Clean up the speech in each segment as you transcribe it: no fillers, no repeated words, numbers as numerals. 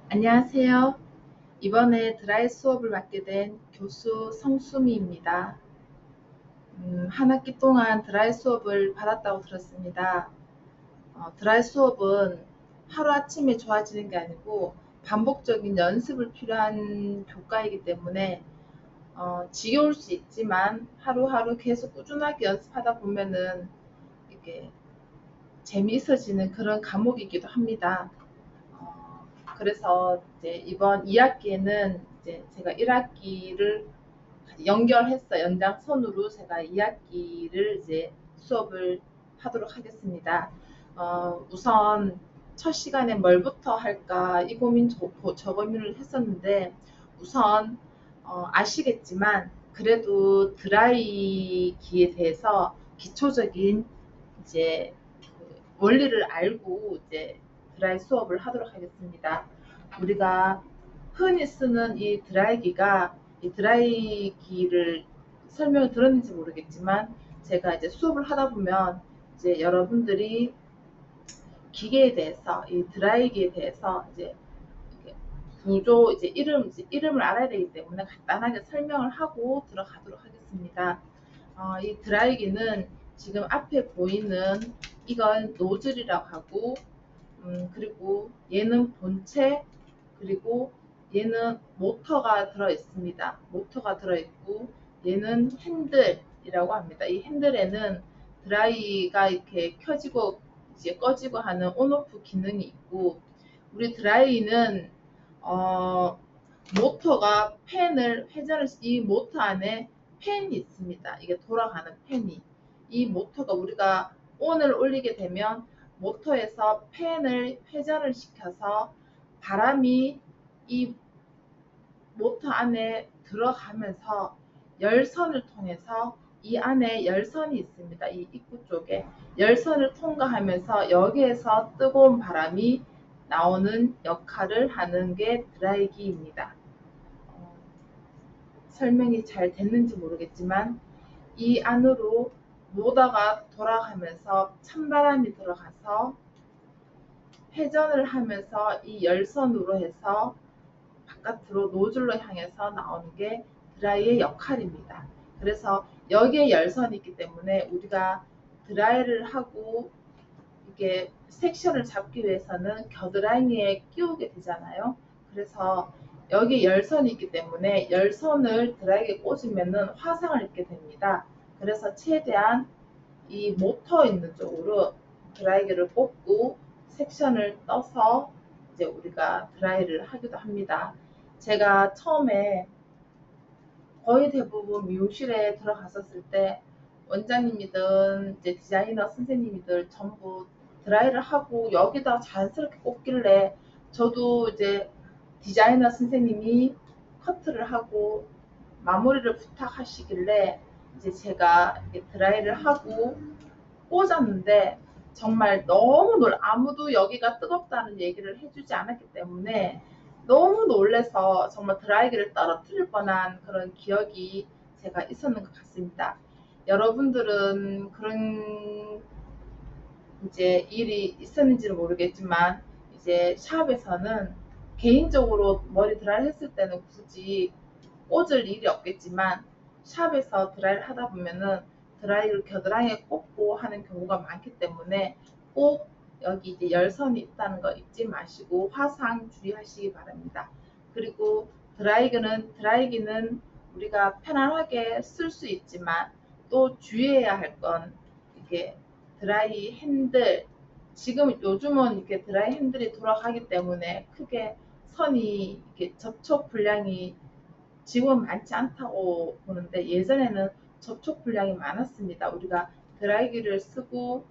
안녕하세요. 이번에 드라이 수업을 맡게 된 교수 성수미입니다. 한 학기 동안 드라이 수업을 받았다고 들었습니다. 드라이 수업은 하루아침에 좋아지는 게 아니고 반복적인 연습을 필요한 교과이기 때문에 지겨울 수 있지만 하루하루 계속 꾸준하게 연습하다 보면은 이게 재미있어지는 그런 과목이기도 합니다. 어, 그래서 이제 이번 2학기에는 이제 제가 1학기를 연결해서 연장선으로 제가 2학기를 이제 수업을 하도록 하겠습니다. 우선 첫 시간에 뭘부터 할까 이 고민 저 고민을 했었는데 우선 아시겠지만 그래도 드라이기에 대해서 기초적인 이제 그 원리를 알고 이제 드라이 수업을 하도록 하겠습니다. 우리가 흔히 쓰는 이 드라이기가 이 드라이기를 설명을 들었는지 모르겠지만 제가 이제 수업을 하다 보면 이제 여러분들이 기계에 대해서 이 드라이기에 대해서 이제 구조 이제 이름을 알아야 되기 때문에 간단하게 설명을 하고 들어가도록 하겠습니다. 이 드라이기는 지금 앞에 보이는 이건 노즐이라고 하고 그리고 얘는 본체 그리고 얘는 모터가 들어 있습니다. 모터가 들어 있고 얘는 핸들이라고 합니다. 이 핸들에는 드라이가 이렇게 켜지고 이제 꺼지고 하는 온오프 기능이 있고 우리 드라이는 어, 모터가 팬을 회전을 이 모터 안에 팬이 있습니다. 이게 돌아가는 팬이 이 모터가 우리가 온을 올리게 되면 모터에서 팬을 회전을 시켜서 바람이 이 모터 안에 들어가면서 열선을 통해서 이 안에 열선이 있습니다. 이 입구 쪽에 열선을 통과하면서 여기에서 뜨거운 바람이 나오는 역할을 하는 게 드라이기입니다. 어, 설명이 잘 됐는지 모르겠지만 이 안으로 모터가 돌아가면서 찬바람이 들어가서 회전을 하면서 이 열선으로 해서 바깥으로 노즐로 향해서 나오는 게 드라이의 역할입니다. 그래서 여기에 열선이 있기 때문에 우리가 드라이를 하고 이게 섹션을 잡기 위해서는 겨드랑이에 끼우게 되잖아요. 그래서 여기 열선이 있기 때문에 열선을 드라이기에 꽂으면 화상을 입게 됩니다. 그래서 최대한 이 모터 있는 쪽으로 드라이기를 꽂고 섹션을 떠서 이제 우리가 드라이를 하기도 합니다. 제가 처음에 거의 대부분 미용실에 들어갔었을 때 원장님이든 이제 디자이너 선생님이들 전부 드라이를 하고 여기다 자연스럽게 꽂길래 저도 이제 디자이너 선생님이 커트를 하고 마무리를 부탁하시길래 이제 제가 드라이를 하고 꽂았는데 정말 너무 아무도 여기가 뜨겁다는 얘기를 해주지 않았기 때문에 너무 놀래서 정말 드라이기를 떨어뜨릴 뻔한 그런 기억이 제가 있었는 것 같습니다. 여러분들은 그런 이제 일이 있었는지는 모르겠지만 이제 샵에서는 개인적으로 머리 드라이 했을 때는 굳이 꽂을 일이 없겠지만 샵에서 드라이를 하다 보면은 드라이를 겨드랑이에 꽂고 하는 경우가 많기 때문에 꼭 여기 이제 열선이 있다는 거 잊지 마시고 화상 주의하시기 바랍니다. 그리고 드라이기는 우리가 편안하게 쓸 수 있지만 또 주의해야 할 건 이게 드라이 핸들 지금 요즘은 이렇게 드라이 핸들이 돌아가기 때문에 크게 선이 이렇게 접촉 불량이 지금은 많지 않다고 보는데 예전에는 접촉 불량이 많았습니다. 우리가 드라이기를 쓰고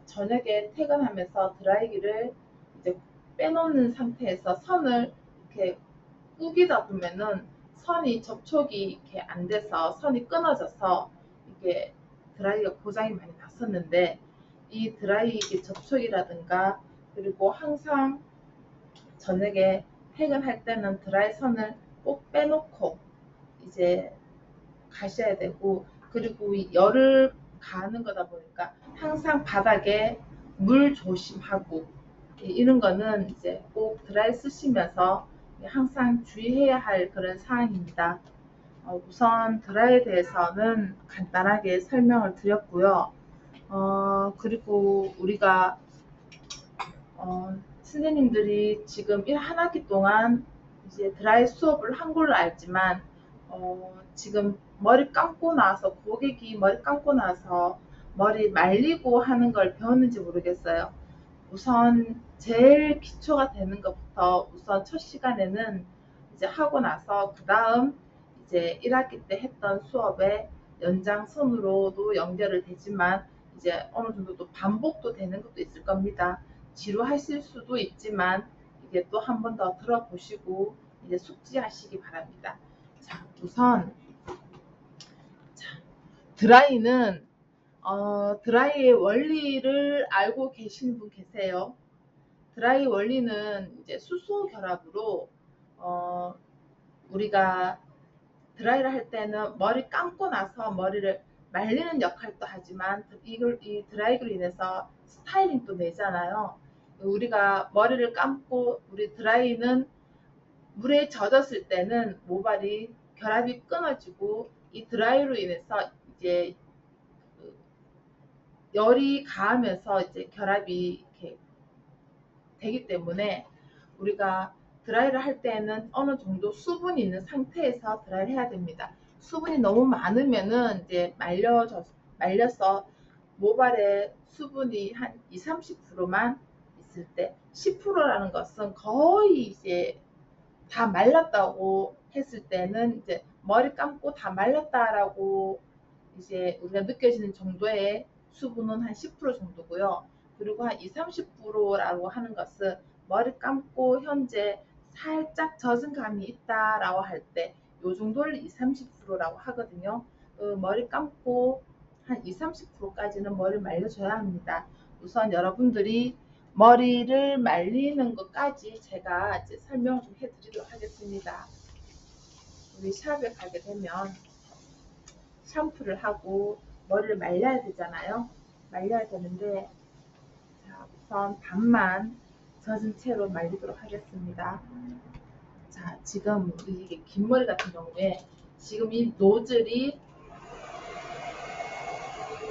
저녁에 퇴근하면서 드라이기를 이제 빼놓는 상태에서 선을 이렇게 꾸기다 보면은 선이 접촉이 이렇게 안 돼서 선이 끊어져서 이게 드라이기가 고장이 많이 났었는데 이 드라이기 접촉이라든가 그리고 항상 저녁에 퇴근할 때는 드라이 선을 꼭 빼놓고 이제 가셔야 되고 그리고 열을 가하는 거다 보니까 항상 바닥에 물 조심하고 이런 거는 이제 꼭 드라이 쓰시면서 항상 주의해야 할 그런 사항입니다. 우선 드라이에 대해서는 간단하게 설명을 드렸고요. 그리고 우리가 선생님들이 지금 한 학기 동안 이제 드라이 수업을 한 걸로 알지만 지금 머리 감고 나서 고객이 머리 감고 나서 머리 말리고 하는 걸 배웠는지 모르겠어요. 우선 제일 기초가 되는 것부터 우선 첫 시간에는 이제 하고 나서 그 다음 이제 1학기 때 했던 수업에 연장선으로도 연결을 되지만 이제 어느 정도 또 반복도 되는 것도 있을 겁니다. 지루하실 수도 있지만 이게 또 한 번 더 들어보시고 이제 숙지하시기 바랍니다. 자, 우선 드라이는 드라이의 원리를 알고 계시는 분 계세요? 드라이 원리는 이제 수소 결합으로 우리가 드라이를 할 때는 머리 감고 나서 머리를 말리는 역할도 하지만 이 드라이기로 인해서 스타일링도 내잖아요. 우리가 머리를 감고 우리 드라이는 물에 젖었을 때는 모발이 결합이 끊어지고 이 드라이로 인해서 이제 열이 가하면서 이제 결합이 이렇게 되기 때문에 우리가 드라이를 할 때는 어느 정도 수분이 있는 상태에서 드라이를 해야 됩니다. 수분이 너무 많으면은 이제 말려서 모발에 수분이 한 20, 30%만 있을 때 10%라는 것은 거의 이제 다 말랐다고 했을 때는 이제 머리 감고 다 말랐다라고 이제 우리가 느껴지는 정도의 수분은 한 10% 정도고요. 그리고 한 20, 30%라고 하는 것은 머리 감고 현재 살짝 젖은 감이 있다라고 할 때 요 정도를 20, 30%라고 하거든요. 머리 감고 한 20, 30%까지는 머리를 말려줘야 합니다. 우선 여러분들이 머리를 말리는 것까지 제가 이제 설명 좀 해드리도록 하겠습니다. 우리 샵에 가게 되면 샴푸를 하고 머리를 말려야 되잖아요. 말려야 되는데 자, 우선 반만 젖은 채로 말리도록 하겠습니다. 자, 지금 이게 긴 머리 같은 경우에 지금 이 노즐이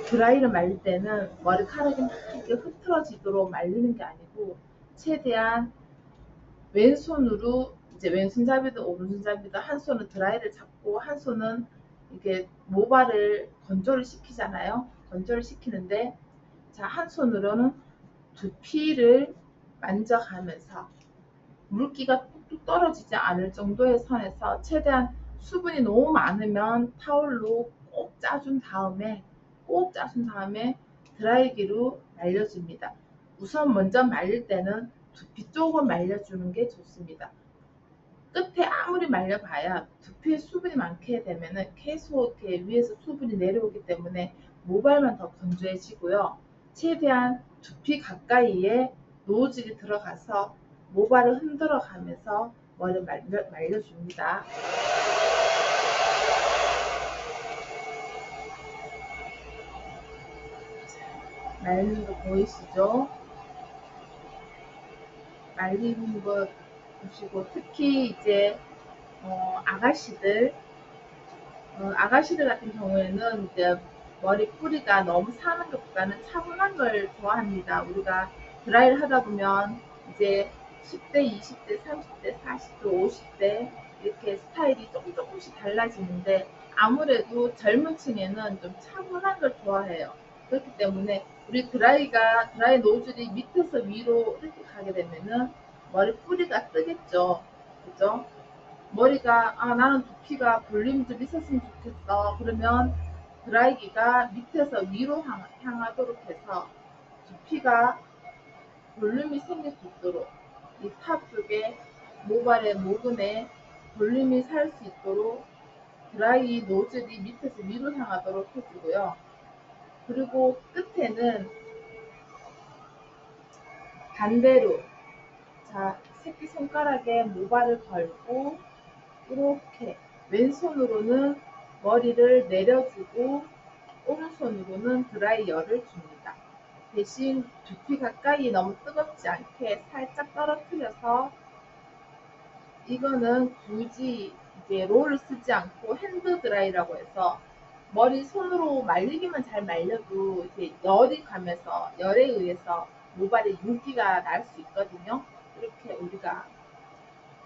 드라이를 말릴 때는 머리카락이 막 이렇게 흐트러지도록 말리는 게 아니고 최대한 왼손으로 이제 왼손잡이든 오른손잡이든 한 손은 드라이를 잡고 한 손은 이렇게 모발을 건조를 시키잖아요. 건조를 시키는데 자, 한 손으로는 두피를 만져가면서 물기가 뚝뚝 떨어지지 않을 정도의 선에서 최대한 수분이 너무 많으면 타올로 꼭 짜준 다음에 드라이기로 말려줍니다. 우선 먼저 말릴 때는 두피 쪽을 말려주는 게 좋습니다. 끝에 아무리 말려봐야 두피에 수분이 많게 되면은 계속 이렇게 위에서 수분이 내려오기 때문에 모발만 더 건조해지고요. 최대한 두피 가까이에 노즐이 들어가서 모발을 흔들어 가면서 머리를 말려줍니다. 말리는 거 보이시죠? 말리는 거 보시고 특히 이제 아가씨들 같은 경우에는 이제 머리 뿌리가 너무 사는 것보다는 차분한 걸 좋아합니다. 우리가 드라이를 하다 보면 이제 10대, 20대, 30대, 40대, 50대 이렇게 스타일이 조금씩 달라지는데 아무래도 젊은 층에는 좀 차분한 걸 좋아해요. 그렇기 때문에 우리 드라이 노즐이 밑에서 위로 이렇게 가게 되면은 머리 뿌리가 뜨겠죠. 그죠? 머리가 나는 두피가 볼륨이 좀 있었으면 좋겠어. 그러면 드라이기가 밑에서 위로 향하도록 해서 두피가 볼륨이 생길 수 있도록 이 탑 쪽에 모발의 모근에 볼륨이 살 수 있도록 드라이 노즐이 밑에서 위로 향하도록 해주고요. 그리고 끝에는 반대로 자, 새끼손가락에 모발을 걸고 이렇게 왼손으로는 머리를 내려주고 오른손으로는 드라이어를 줍니다. 대신 두피 가까이 너무 뜨겁지 않게 살짝 떨어뜨려서, 이거는 굳이 이제 롤을 쓰지 않고 핸드 드라이라고 해서 머리 손으로 말리기만 잘 말려도 이제 열이 가면서 열에 의해서 모발에 윤기가 날 수 있거든요. 이렇게 우리가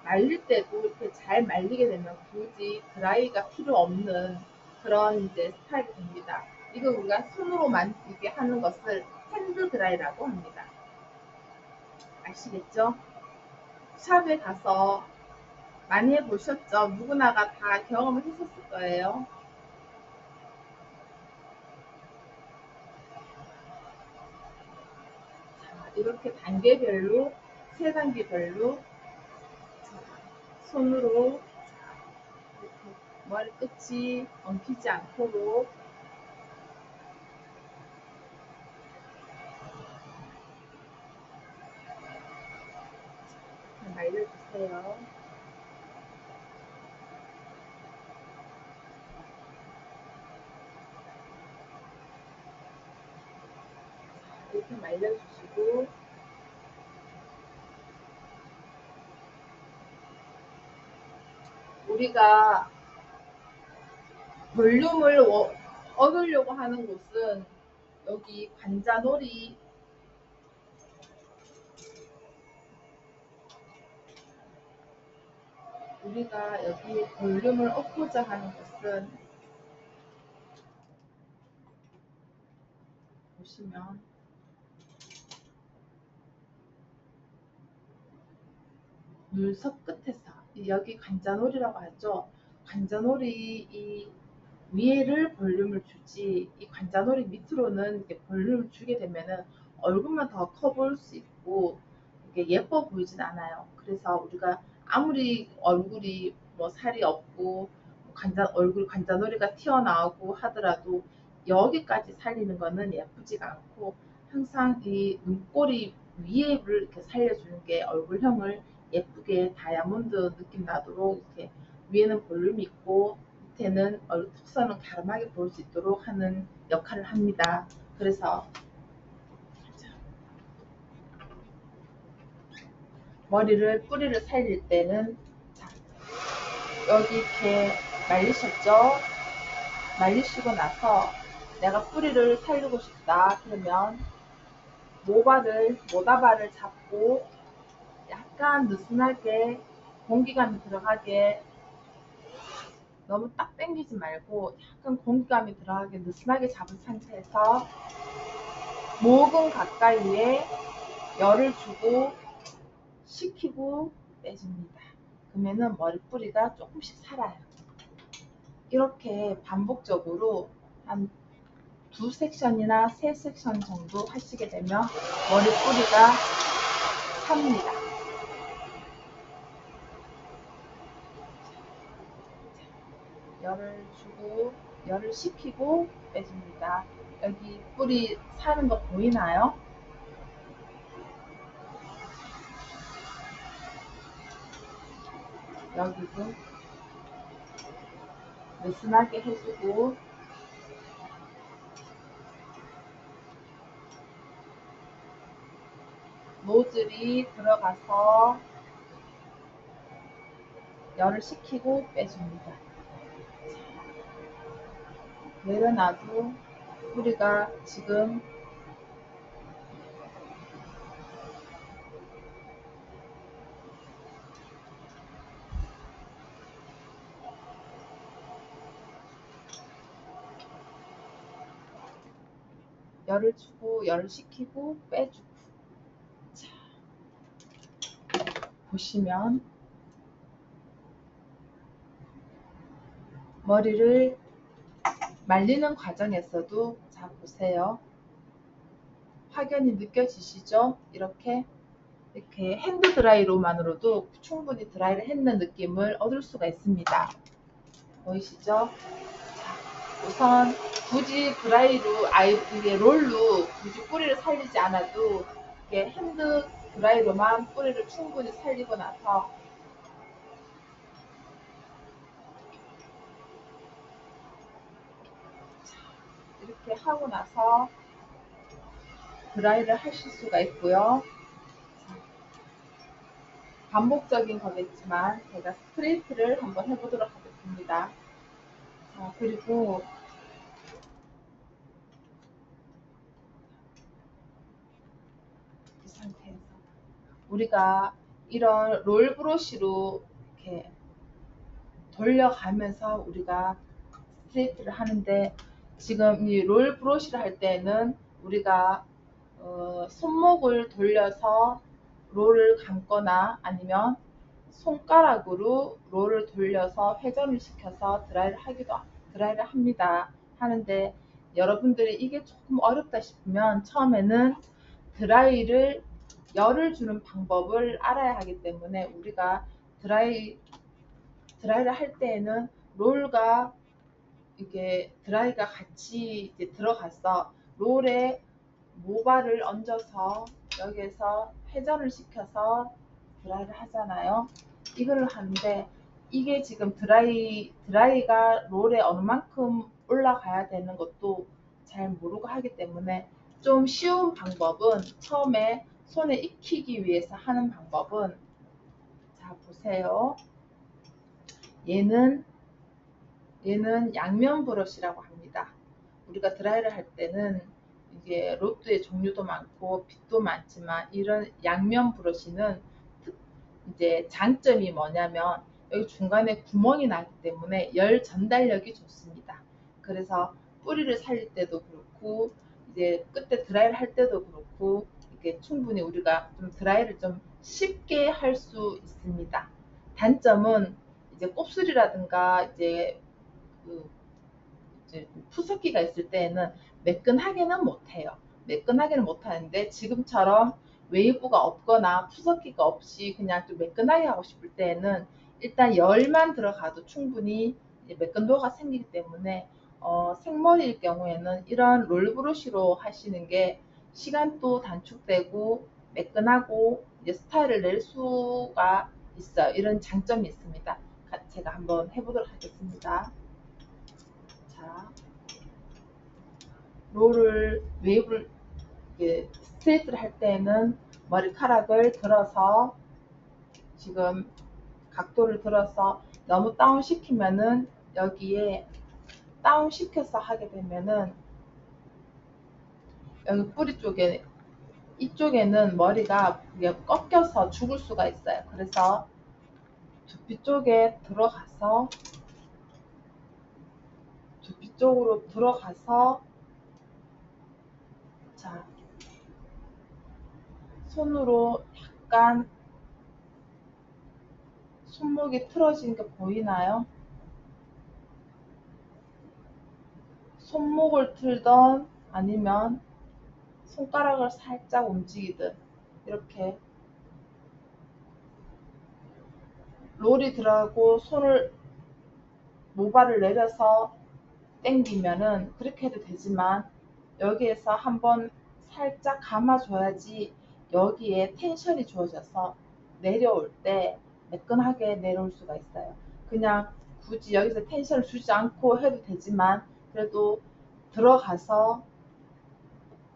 말릴 때도 이렇게 잘 말리게 되면 굳이 드라이가 필요 없는 그런 이제 스타일이 됩니다. 이거 우리가 손으로 만지게 하는 것을 핸드 드라이라고 합니다. 아시겠죠? 샵에 가서 많이 해보셨죠? 누구나가 다 경험을 했었을 거예요. 자, 이렇게 단계별로, 세 단계별로 손으로 이렇게 머리 끝이 엉키지 않도록 말려주세요. 이렇게 말려주시고, 우리가 볼륨을 얻으려고 하는 곳은 여기 관자놀이, 우리가 여기 볼륨을 얻고자 하는 곳은 보시면 눈썹 끝에서, 여기 관자놀이라고 하죠. 관자놀이 이 위에를 볼륨을 주지, 이 관자놀이 밑으로는 이렇게 볼륨을 주게 되면은 얼굴만 더 커 보일 수 있고 이게 예뻐 보이진 않아요. 그래서 우리가 아무리 얼굴이 뭐 살이 없고 얼굴 관자놀이가 튀어나오고 하더라도 여기까지 살리는 거는 예쁘지가 않고, 항상 이 눈꼬리 위에를 이렇게 살려주는 게 얼굴형을 예쁘게 다이아몬드 느낌 나도록 이렇게 위에는 볼륨이 있고 밑에는 얼굴 턱선은 갸름하게 보일 수 있도록 하는 역할을 합니다. 그래서 뿌리를 살릴 때는, 자, 여기 이렇게 말리셨죠? 말리시고 나서 내가 뿌리를 살리고 싶다 그러면 모다발을 잡고 약간 느슨하게 공기감이 들어가게, 너무 딱 당기지 말고 약간 공기감이 들어가게 느슨하게 잡은 상태에서 목은 가까이에 열을 주고 식히고 빼줍니다. 그러면은 머리뿌리가 조금씩 살아요. 이렇게 반복적으로 한 2섹션이나 3섹션 정도 하시게 되면 머리뿌리가 삽니다. 열을 주고 열을 식히고 빼줍니다. 여기 뿌리 사는 거 보이나요? 여기도 느슨하게 해주고, 노즐이 들어가서 열을 식히고 빼줍니다. 내려놔도 뿌리가 지금 열을 주고 열을 식히고 빼주고. 자, 보시면 머리를 말리는 과정에서도, 자 보세요. 확연히 느껴지시죠? 이렇게 핸드 드라이로만으로도 충분히 드라이를 했는 느낌을 얻을 수가 있습니다. 보이시죠? 자, 우선 굳이 드라이로, 이게 롤로 굳이 뿌리를 살리지 않아도 이렇게 핸드 드라이로만 뿌리를 충분히 살리고 나서, 이렇게 하고 나서 드라이를 하실 수가 있고요. 반복적인 거겠지만 제가 스트레이트를 한번 해보도록 하겠습니다. 자, 그리고 이 상태에서 우리가 이런 롤 브러쉬로 이렇게 돌려가면서 우리가 스트레이트를 하는데, 지금 이 롤 브러쉬를 할 때는 우리가 손목을 돌려서 롤을 감거나 아니면 손가락으로 롤을 돌려서 회전을 시켜서 드라이를 합니다. 하는데, 여러분들이 이게 조금 어렵다 싶으면 처음에는 드라이를 열을 주는 방법을 알아야 하기 때문에, 우리가 드라이를 할 때에는 롤과 이게 드라이가 같이 이제 들어가서 롤에 모발을 얹어서 여기에서 회전을 시켜서 드라이를 하잖아요. 이거를 하는데, 이게 지금 드라이가 롤에 어느 만큼 올라가야 되는 것도 잘 모르고 하기 때문에, 좀 쉬운 방법은, 처음에 손에 익히기 위해서 하는 방법은, 자 보세요. 얘는 양면 브러쉬라고 합니다. 우리가 드라이를 할 때는 이게 로드의 종류도 많고 빗도 많지만, 이런 양면 브러쉬는 이제 장점이 뭐냐면 여기 중간에 구멍이 나기 때문에 열 전달력이 좋습니다. 그래서 뿌리를 살릴 때도 그렇고 이제 끝에 드라이를 할 때도 그렇고, 이렇게 충분히 우리가 좀 드라이를 좀 쉽게 할 수 있습니다. 단점은 이제 곱슬이라든가 그 이제 푸석기가 있을 때에는 매끈하게는 못해요. 매끈하게는 못하는데, 지금처럼 웨이브가 없거나 푸석기가 없이 그냥 좀 매끈하게 하고 싶을 때에는 일단 열만 들어가도 충분히 이제 매끈도가 생기기 때문에, 생머리일 경우에는 이런 롤브러쉬로 하시는 게 시간도 단축되고 매끈하고 이제 스타일을 낼 수가 있어요. 이런 장점이 있습니다. 제가 한번 해보도록 하겠습니다. 자, 웨이브를 스트레이트를 할 때는 머리카락을 들어서, 지금 각도를 들어서 너무 다운 시키면은, 여기에 다운 시켜서 하게 되면은 여기 뿌리 쪽에, 이쪽에는 머리가 꺾여서 죽을 수가 있어요. 그래서 두피 쪽으로 들어가서, 자, 손으로 약간 손목이 틀어지는 게 보이나요? 손목을 틀던 아니면 손가락을 살짝 움직이든, 이렇게 롤이 들어가고 손을, 모발을 내려서 당기면은 그렇게 해도 되지만, 여기에서 한번 살짝 감아줘야지 여기에 텐션이 주어져서 내려올 때 매끈하게 내려올 수가 있어요. 그냥 굳이 여기서 텐션을 주지 않고 해도 되지만, 그래도 들어가서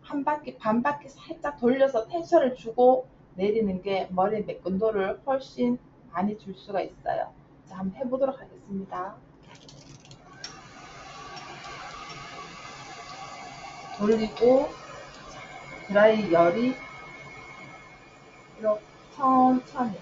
한 바퀴 반 바퀴 살짝 돌려서 텐션을 주고 내리는 게 머리 매끈도를 훨씬 많이 줄 수가 있어요. 자, 한번 해보도록 하겠습니다. 돌리고 드라이 열이 이렇게 천천히,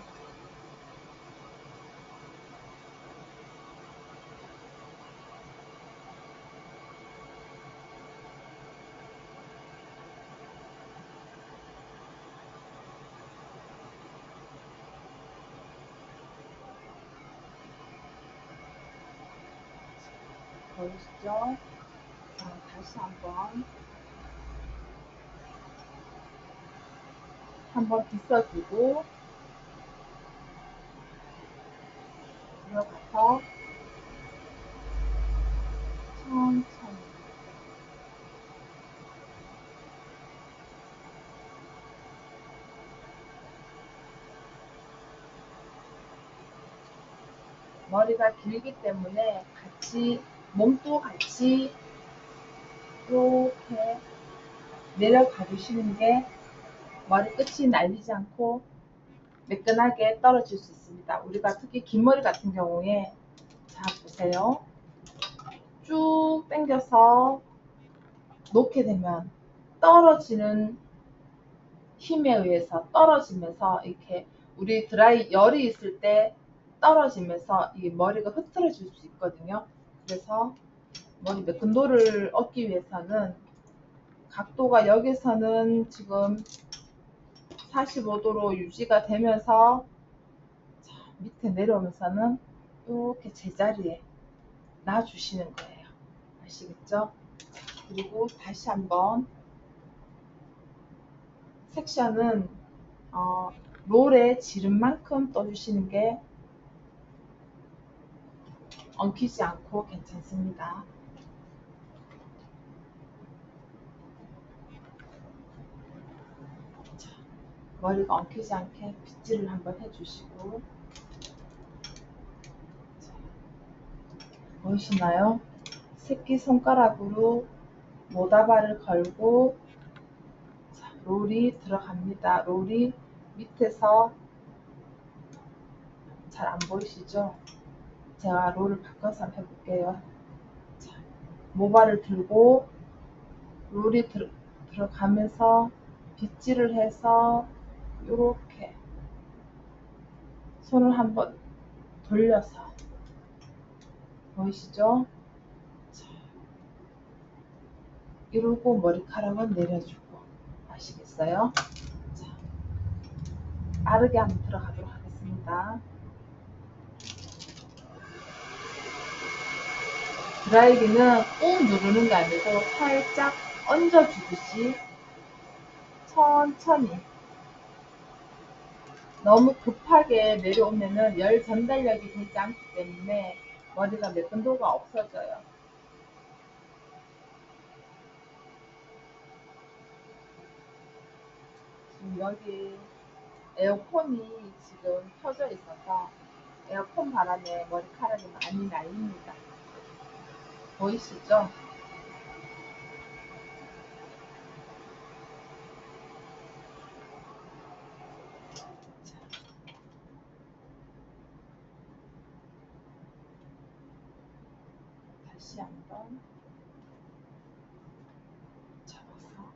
보이시죠? 자, 다시 한번 빗어주고 들어가서 천천히, 머리가 길기 때문에 몸도 같이 이렇게 내려가 주시는 게 머리 끝이 날리지 않고 매끈하게 떨어질 수 있습니다. 우리가 특히 긴 머리 같은 경우에, 자 보세요. 쭉 당겨서 놓게 되면 떨어지는 힘에 의해서 떨어지면서 이렇게 우리 드라이 열이 있을 때 떨어지면서 이 머리가 흐트러질 수 있거든요. 그래서 머리 매끈도를 얻기 위해서는 각도가 여기서는 지금 45도로 유지가 되면서 밑에 내려오면서는 이렇게 제자리에 놔주시는 거예요. 아시겠죠? 그리고 다시 한번 섹션은 롤에 지름만큼 떠주시는 게 엉키지 않고 괜찮습니다. 자, 머리가 엉키지 않게 빗질을 한번 해주시고, 자, 보이시나요? 새끼손가락으로 모다발을 걸고, 자, 롤이 들어갑니다. 롤이 밑에서 잘 안 보이시죠? 제가 롤을 바꿔서 한번 해볼게요. 자, 모발을 들고 롤이 들어가면서 빗질을 해서 이렇게 손을 한번 돌려서, 보이시죠? 자, 이러고 머리카락은 내려주고. 아시겠어요? 자, 빠르게 한번 들어가도록 하겠습니다. 드라이기는 꾹 누르는 게 아니고 살짝 얹어주듯이 천천히. 너무 급하게 내려오면은 열 전달력이 되지 않기 때문에 머리가 매끈도가 없어져요. 지금 여기 에어컨이 지금 켜져 있어서 에어컨 바람에 머리카락이 많이 날립니다. 보이시죠? 다시 한번 잡아서.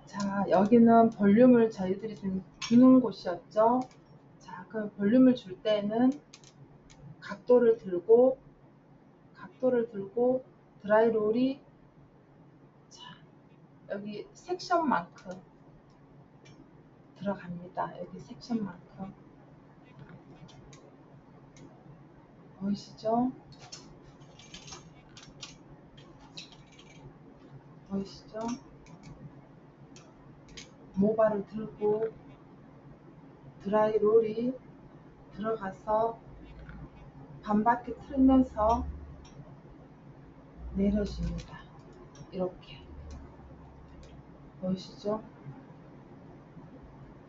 자, 여기는 볼륨을 저희들이 주는 곳이었죠. 자, 그럼 볼륨을 줄 때는 각도를 들고 드라이롤이, 자, 여기 섹션만큼 들어갑니다. 여기 섹션만큼. 보이시죠? 보이시죠? 모발을 들고 드라이롤이 들어가서 반바퀴 틀면서 내려줍니다. 이렇게. 보이시죠?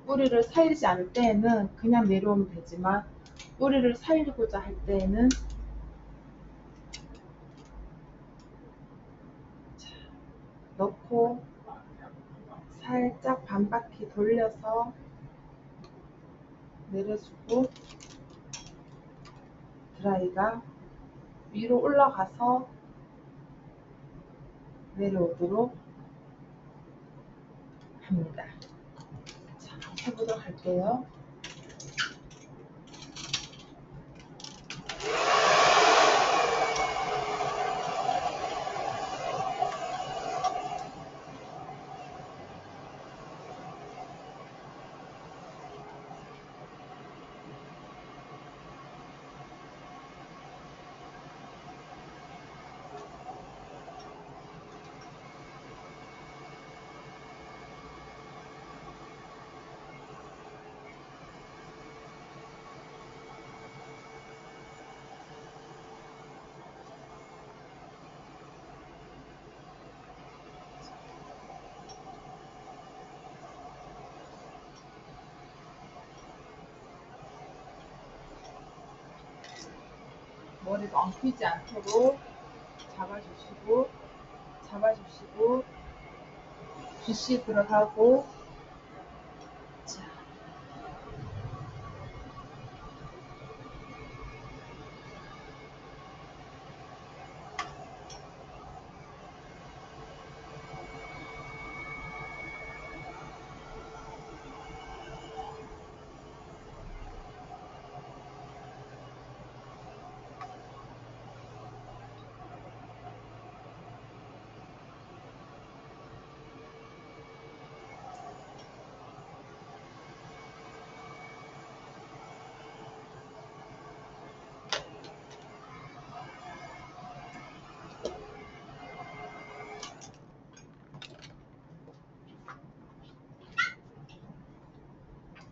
뿌리를 살리지 않을 때에는 그냥 내려오면 되지만, 뿌리를 살리고자 할 때에는 넣고 살짝 반바퀴 돌려서 내려주고, 드라이가 위로 올라가서 내려오도록 합니다. 자, 해보도록 할게요. 머리가 엉키지 않도록 잡아주시고 붓이 들어가고, 자,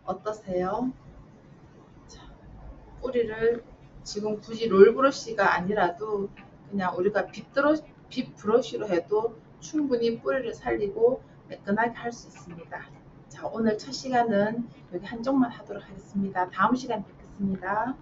어떠세요? 자, 뿌리를 지금 굳이 롤 브러쉬가 아니라도 그냥 우리가 빗 브러쉬로 해도 충분히 뿌리를 살리고 매끈하게 할 수 있습니다. 자, 오늘 첫 시간은 여기 한쪽만 하도록 하겠습니다. 다음 시간 뵙겠습니다.